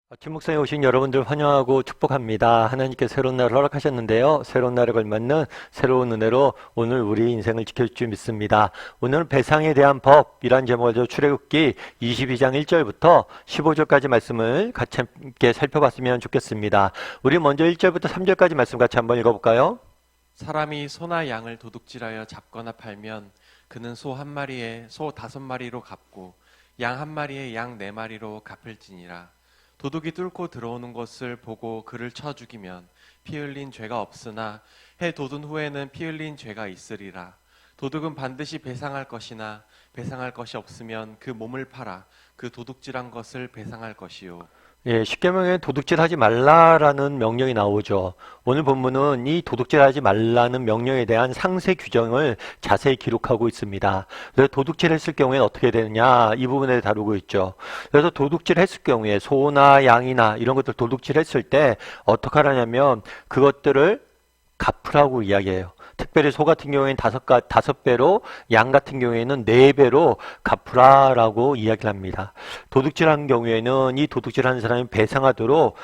아침 묵상에 오신 여러분들 환영하고 축복합니다. 하나님께 새로운 날을 허락하셨는데요. 새로운 날에 걸맞는 새로운 은혜로 오늘 우리 인생을 지켜줄 줄 믿습니다. 오늘은 배상에 대한 법이란 제목을 가지고 출애굽기 22장 1절부터 15절까지 말씀을 같이 함께 살펴봤으면 좋겠습니다. 우리 먼저 1절부터 3절까지 말씀 같이 한번 읽어볼까요? 사람이 소나 양을 도둑질하여 잡거나 팔면 그는 소 한 마리에 소 5마리로 갚고 양 한 마리에 양 4마리로 갚을지니라. 도둑이 뚫고 들어오는 것을 보고 그를 쳐 죽이면 피 흘린 죄가 없으나 해 돋은 후에는 피 흘린 죄가 있으리라. 도둑은 반드시 배상할 것이나 배상할 것이 없으면 그 몸을 팔아 그 도둑질한 것을 배상할 것이요. 예, 십계명에 도둑질하지 말라라는 명령이 나오죠. 오늘 본문은 이 도둑질하지 말라는 명령에 대한 상세 규정을 자세히 기록하고 있습니다. 그래서 도둑질했을 경우에는 어떻게 되느냐 이 부분에 다루고 있죠. 그래서 도둑질했을 경우에 소나 양이나 이런 것들 도둑질했을 때 어떻게 하냐면 그것들을 갚으라고 이야기해요. 특별히 소 같은 경우에는 5배로, 양 같은 경우에는 4배로 갚으라라고 이야기를 합니다. 도둑질하는 경우에는 이 도둑질하는 사람이 배상하도록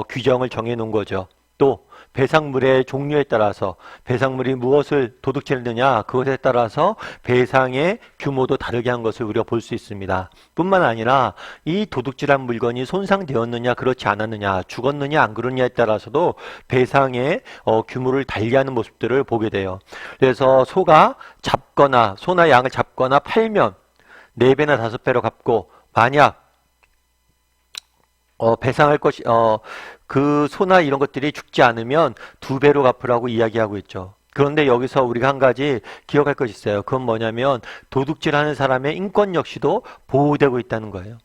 규정을 정해 놓은 거죠. 또 배상물의 종류에 따라서 배상물이 무엇을 도둑질했느냐 그것에 따라서 배상의 규모도 다르게 한 것을 우리가 볼 수 있습니다. 뿐만 아니라 이 도둑질한 물건이 손상되었느냐 그렇지 않았느냐 죽었느냐 안 그러느냐에 따라서도 배상의 규모를 달리하는 모습들을 보게 돼요. 그래서 소나 양을 잡거나 팔면 4배나 5배로 갚고 만약 배상할 것이 그 소나 이런 것들이 죽지 않으면 2배로 갚으라고 이야기하고 있죠. 그런데 여기서 우리가 한 가지 기억할 것이 있어요. 그건 뭐냐면 도둑질하는 사람의 인권 역시도 보호되고 있다는 거예요.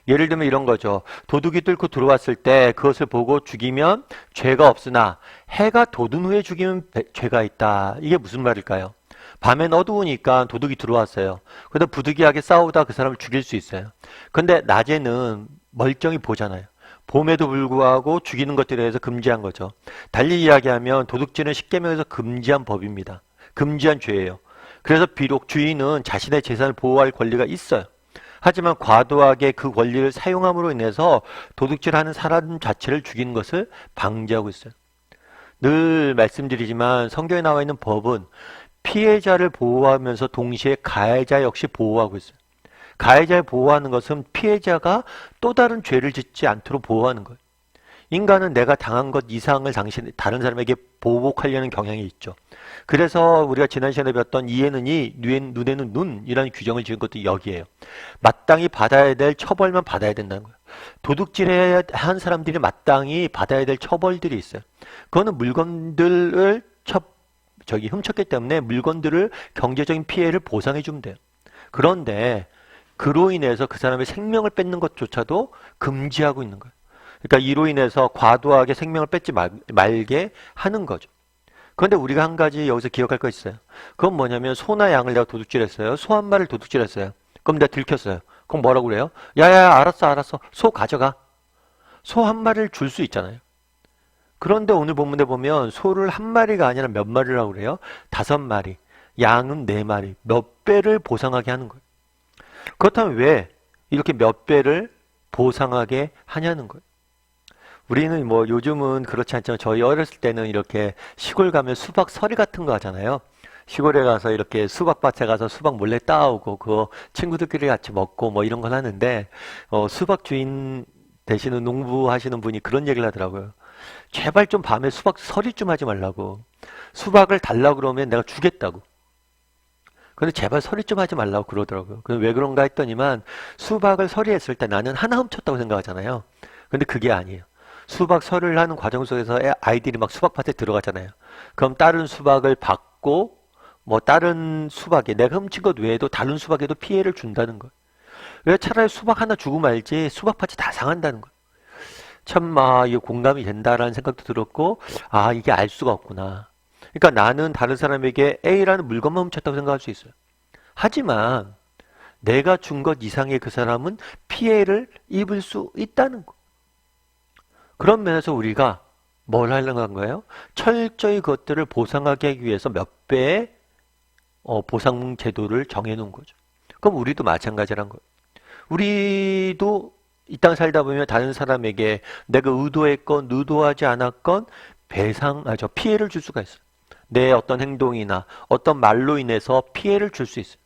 예를 들면 이런 거죠. 도둑이 뚫고 들어왔을 때 그것을 보고 죽이면 죄가 없으나 해가 돋은 후에 죽이면 죄가 있다. 이게 무슨 말일까요? 밤엔 어두우니까 도둑이 들어왔어요. 그런데 부득이하게 싸우다 그 사람을 죽일 수 있어요. 근데 낮에는 멀쩡히 보잖아요. 봄에도 불구하고 죽이는 것들에 대해서 금지한 거죠. 달리 이야기하면 도둑질은 십계명에서 금지한 법입니다. 금지한 죄예요. 그래서 비록 주인은 자신의 재산을 보호할 권리가 있어요. 하지만 과도하게 그 권리를 사용함으로 인해서 도둑질하는 사람 자체를 죽이는 것을 방지하고 있어요. 늘 말씀드리지만 성경에 나와 있는 법은 피해자를 보호하면서 동시에 가해자 역시 보호하고 있어요. 가해자를 보호하는 것은 피해자가 또 다른 죄를 짓지 않도록 보호하는 거예요. 인간은 내가 당한 것 이상을 다른 사람에게 보복하려는 경향이 있죠. 그래서 우리가 지난 시간에 배웠던 이에는 이, 눈에는 눈이라는 규정을 지은 것도 여기에요. 마땅히 받아야 될 처벌만 받아야 된다는 거예요. 도둑질을 한 사람들이 마땅히 받아야 될 처벌들이 있어요. 그거는 물건들을 훔쳤기 때문에 물건들을 경제적인 피해를 보상해 주면 돼요. 그런데 그로 인해서 그 사람의 생명을 뺏는 것조차도 금지하고 있는 거예요. 그러니까 이로 인해서 과도하게 생명을 뺏지 말게 하는 거죠. 그런데 우리가 한 가지 여기서 기억할 거 있어요. 그건 뭐냐면 소나 양을 내가 도둑질했어요. 소 한 마리를 도둑질했어요. 그럼 내가 들켰어요. 그럼 뭐라고 그래요? 야야 알았어. 소 가져가. 소 한 마리를 줄 수 있잖아요. 그런데 오늘 본문에 보면 소를 한 마리가 아니라 몇 마리라고 그래요? 5마리. 양은 4마리. 몇 배를 보상하게 하는 거예요. 그렇다면 왜 이렇게 몇 배를 보상하게 하냐는 거예요. 우리는 뭐 요즘은 그렇지 않지만 저희 어렸을 때는 이렇게 시골 가면 수박 서리 같은 거 하잖아요. 시골에 가서 이렇게 수박밭에 가서 수박 몰래 따오고 그거 친구들끼리 같이 먹고 뭐 이런 걸 하는데 수박 주인 되시는 농부하시는 분이 그런 얘기를 하더라고요. 제발 좀 밤에 수박 서리 좀 하지 말라고. 수박을 달라고 그러면 내가 주겠다고. 근데 제발 서리 좀 하지 말라고 그러더라고요. 왜 그런가 했더니만 수박을 서리했을 때 나는 하나 훔쳤다고 생각하잖아요. 근데 그게 아니에요. 수박 서리를 하는 과정 속에서 아이들이 막 수박밭에 들어가잖아요. 그럼 다른 수박을 받고 뭐 다른 수박에 내가 훔친 것 외에도 다른 수박에도 피해를 준다는 거예요. 왜 차라리 수박 하나 주고 말지 수박밭이 다 상한다는 거예요. 참마 이거 공감이 된다라는 생각도 들었고 이게 알 수가 없구나. 그러니까 나는 다른 사람에게 A라는 물건만 훔쳤다고 생각할 수 있어요. 하지만 내가 준 것 이상의 그 사람은 피해를 입을 수 있다는 거. 그런 면에서 우리가 뭘 하려는 거예요? 철저히 그것들을 보상하게 하기 위해서 몇 배의 보상 제도를 정해놓은 거죠. 그럼 우리도 마찬가지란 거예요. 우리도 이 땅 살다 보면 다른 사람에게 내가 의도했건 의도하지 않았건 피해를 줄 수가 있어요. 내 어떤 행동이나 어떤 말로 인해서 피해를 줄 수 있어요.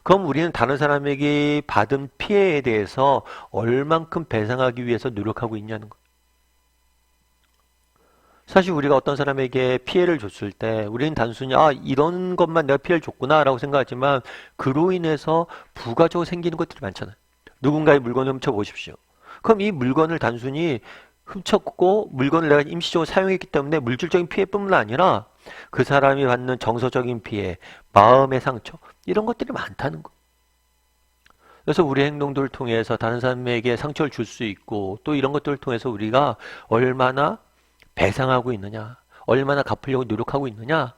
그럼 우리는 다른 사람에게 받은 피해에 대해서 얼만큼 배상하기 위해서 노력하고 있냐는 거예요. 사실 우리가 어떤 사람에게 피해를 줬을 때 우리는 단순히 이런 것만 내가 피해를 줬구나 라고 생각하지만 그로 인해서 부가적으로 생기는 것들이 많잖아요. 누군가의 물건을 훔쳐보십시오. 그럼 이 물건을 단순히 훔쳤고 물건을 내가 임시적으로 사용했기 때문에 물질적인 피해뿐만 아니라 그 사람이 받는 정서적인 피해, 마음의 상처 이런 것들이 많다는 거예요. 그래서 우리 행동들을 통해서 다른 사람에게 상처를 줄 수 있고 또 이런 것들을 통해서 우리가 얼마나 배상하고 있느냐, 얼마나 갚으려고 노력하고 있느냐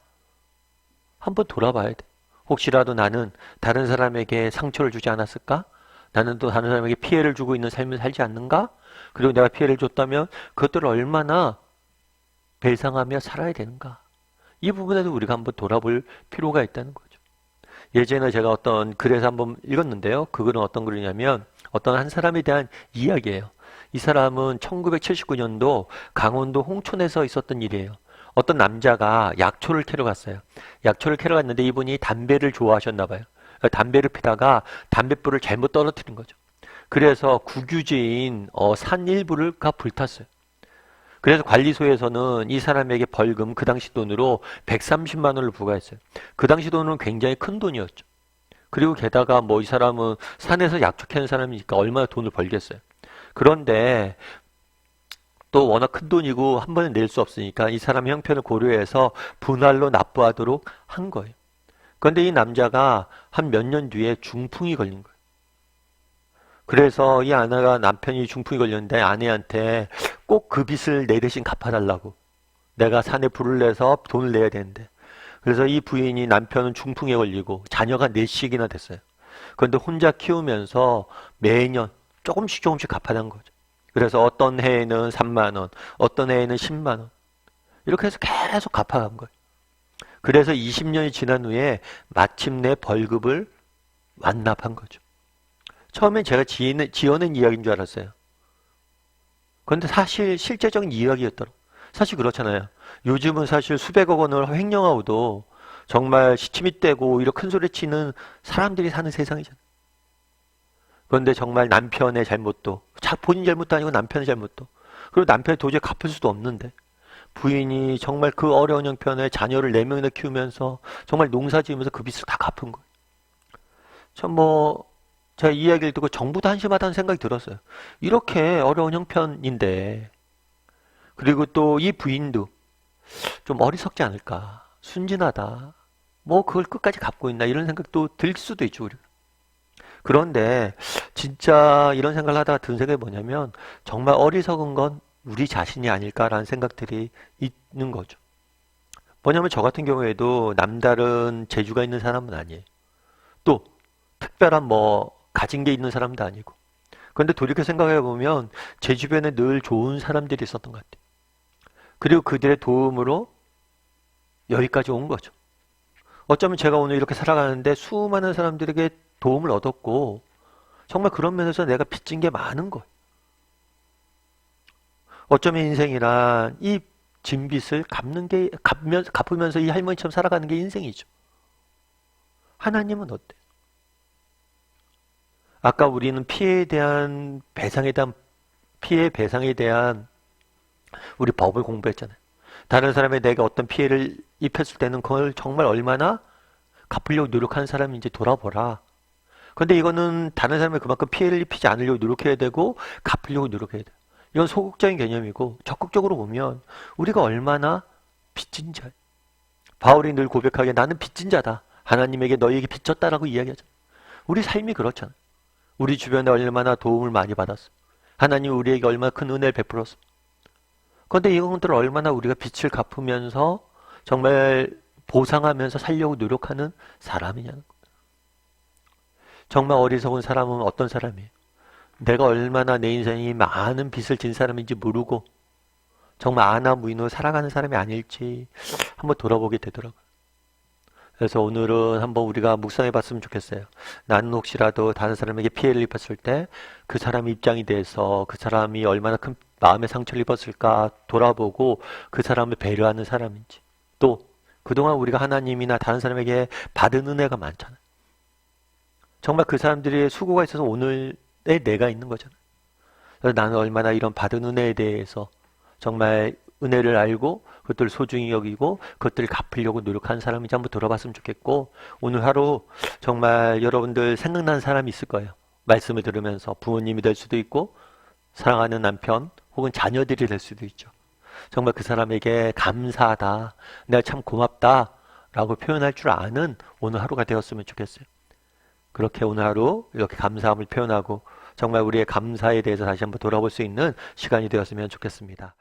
한번 돌아봐야 돼. 혹시라도 나는 다른 사람에게 상처를 주지 않았을까? 나는 또 다른 사람에게 피해를 주고 있는 삶을 살지 않는가? 그리고 내가 피해를 줬다면 그것들을 얼마나 배상하며 살아야 되는가? 이 부분에도 우리가 한번 돌아볼 필요가 있다는 거죠. 예전에 제가 어떤 글에서 한번 읽었는데요. 그 글은 어떤 글이냐면 어떤 한 사람에 대한 이야기예요. 이 사람은 1979년도 강원도 홍천에서 있었던 일이에요. 어떤 남자가 약초를 캐러 갔어요. 약초를 캐러 갔는데 이분이 담배를 좋아하셨나 봐요. 담배를 피다가 담뱃불을 잘못 떨어뜨린 거죠. 그래서 국유지인 산 일부가 불탔어요. 그래서 관리소에서는 이 사람에게 벌금 그 당시 돈으로 130만 원을 부과했어요. 그 당시 돈은 굉장히 큰 돈이었죠. 그리고 게다가 이 사람은 산에서 약초 캐는 사람이니까 얼마나 돈을 벌겠어요. 그런데 또 워낙 큰 돈이고 한 번에 낼 수 없으니까 이 사람의 형편을 고려해서 분할로 납부하도록 한 거예요. 그런데 이 남자가 한 몇 년 뒤에 중풍이 걸린 거예요. 그래서 이 아내가 남편이 중풍이 걸렸는데 아내한테 꼭 그 빚을 내 대신 갚아달라고. 내가 산에 불을 내서 돈을 내야 되는데. 그래서 이 부인이 남편은 중풍에 걸리고 자녀가 넷씩이나 됐어요. 그런데 혼자 키우면서 매년 조금씩 갚아간 거죠. 그래서 어떤 해에는 3만 원, 어떤 해에는 10만 원. 이렇게 해서 계속 갚아간 거예요. 그래서 20년이 지난 후에 마침내 벌금을 완납한 거죠. 처음엔 제가 지어낸 이야기인 줄 알았어요. 그런데 사실 실제적인 이야기였더라고요. 사실 그렇잖아요. 요즘은 사실 수백억 원을 횡령하고도 정말 시침이 떼고 이렇게 큰 소리 치는 사람들이 사는 세상이잖아요. 그런데 정말 남편의 잘못도, 본인 잘못도 아니고 남편의 잘못도, 그리고 남편이 도저히 갚을 수도 없는데 부인이 정말 그 어려운 형편에 자녀를 4명이나 키우면서 정말 농사 지으면서 그 빚을 다 갚은 거예요. 참 제가 이 이야기를 듣고 정부도 한심하다는 생각이 들었어요. 이렇게 어려운 형편인데 그리고 또 이 부인도 좀 어리석지 않을까, 순진하다, 그걸 끝까지 갚고 있나 이런 생각도 들 수도 있죠. 우리가. 그런데 진짜 이런 생각을 하다가 든 생각이 뭐냐면 정말 어리석은 건 우리 자신이 아닐까라는 생각들이 있는 거죠. 뭐냐면 저 같은 경우에도 남다른 재주가 있는 사람은 아니에요. 또 특별한 가진 게 있는 사람도 아니고. 그런데 돌이켜 생각해 보면 제 주변에 늘 좋은 사람들이 있었던 것 같아요. 그리고 그들의 도움으로 여기까지 온 거죠. 어쩌면 제가 오늘 이렇게 살아가는데 수많은 사람들에게 도움을 얻었고 정말 그런 면에서 내가 빚진 게 많은 거예요. 어쩌면 인생이란 이 진 빚을 갚으면서 이 할머니처럼 살아가는 게 인생이죠. 하나님은 어때요? 아까 우리는 피해 배상에 대한 우리 법을 공부했잖아요. 다른 사람이 내가 어떤 피해를 입혔을 때는 그걸 정말 얼마나 갚으려고 노력하는 사람인지 돌아보라. 그런데 이거는 다른 사람이 그만큼 피해를 입히지 않으려고 노력해야 되고 갚으려고 노력해야 돼요. 이건 소극적인 개념이고 적극적으로 보면 우리가 얼마나 빚진 자예요. 바울이 늘 고백하기에 나는 빚진 자다. 하나님에게 너희에게 빚졌다라고 이야기하잖아요. 우리 삶이 그렇잖아요. 우리 주변에 얼마나 도움을 많이 받았어. 하나님 우리에게 얼마나 큰 은혜를 베풀었어. 그런데 이것들을 얼마나 우리가 빚을 갚으면서 정말 보상하면서 살려고 노력하는 사람이냐는 거예요. 정말 어리석은 사람은 어떤 사람이에요? 내가 얼마나 내 인생이 많은 빚을 진 사람인지 모르고 정말 아나무인으로 살아가는 사람이 아닐지 한번 돌아보게 되더라고요. 그래서 오늘은 한번 우리가 묵상해 봤으면 좋겠어요. 나는 혹시라도 다른 사람에게 피해를 입었을 때 그 사람의 입장이 돼서 그 사람이 얼마나 큰 마음의 상처를 입었을까 돌아보고 그 사람을 배려하는 사람인지, 또 그동안 우리가 하나님이나 다른 사람에게 받은 은혜가 많잖아요. 정말 그 사람들의 수고가 있어서 오늘의 내가 있는 거잖아요. 그래서 나는 얼마나 이런 받은 은혜에 대해서 정말 은혜를 알고 그것들을 소중히 여기고 그것들을 갚으려고 노력하는 사람인지 한번 돌아봤으면 좋겠고, 오늘 하루 정말 여러분들 생각나는 사람이 있을 거예요. 말씀을 들으면서 부모님이 될 수도 있고 사랑하는 남편 혹은 자녀들이 될 수도 있죠. 정말 그 사람에게 감사하다, 내가 참 고맙다 라고 표현할 줄 아는 오늘 하루가 되었으면 좋겠어요. 그렇게 오늘 하루 이렇게 감사함을 표현하고 정말 우리의 감사에 대해서 다시 한번 돌아볼 수 있는 시간이 되었으면 좋겠습니다.